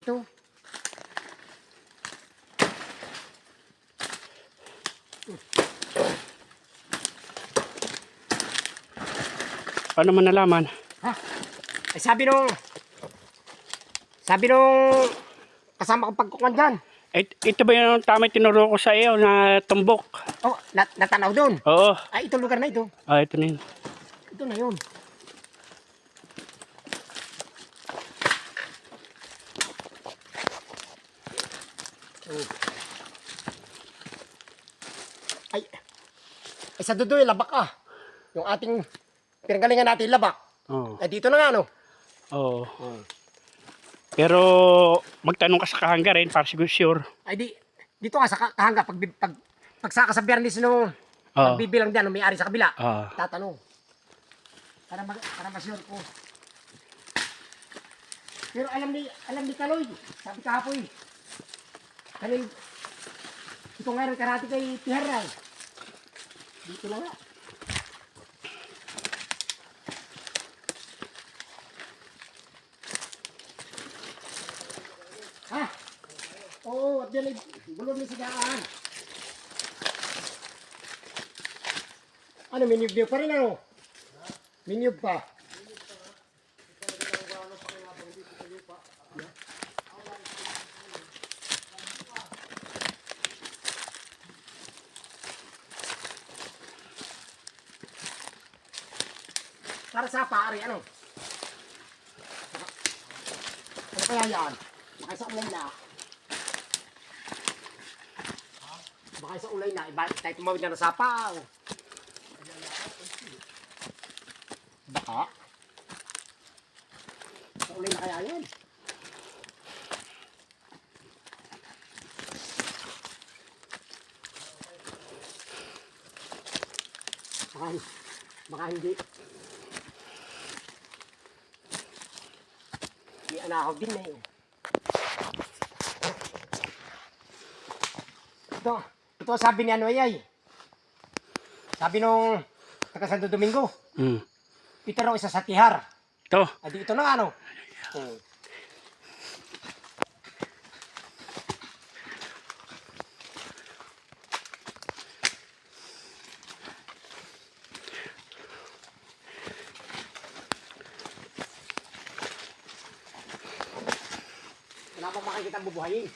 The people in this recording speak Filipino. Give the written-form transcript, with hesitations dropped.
Ito. Paano man nalaman? Ha? Ay sabi nung kasama kong pagkukan dyan. Ito ba yung tama tinuro ko sa iyo na tumbok? Oh, natanaw doon. Oo. Ay, itong lugar na ito. Ito na yun. Ito na yun. Oh. Ay, sa dudoy, labak ah. Yung ating pinanggalingan natin, labak. Oo. Ay, dito na nga, no? Oo. Oh. Pero magtanong ka sa kahangga rin para siguro sure. Ay, dito nga sa kahangga, pagsaka sa biyernes no, magbibilang dyan, may-ari sa kabila. Tatanong. Para ma-sure ko. Pero alam ni Kaloy, sabi kahapoy, kanil, ito nga rin karati kay Tiharay. Dito na nga. Ha? Oo, at yan ay bulong ni sigaan. Ano, miniyog pa rin ano? Miniyog pa. Para sa pari, ano? Ano kaya yan? Baka sa ulay na. Baka sa ulay na. Tayo tumawid na sa sapaw. Baka. Sa ulay na kaya yan. Baka hindi. May anakaw din na yun. Ito sabi ni ano ay. Sabi nung taga Santo Domingo. Ito raw isa sa tihar. Ito. Adi ito na ano. Wala pang makikita bubuhayin.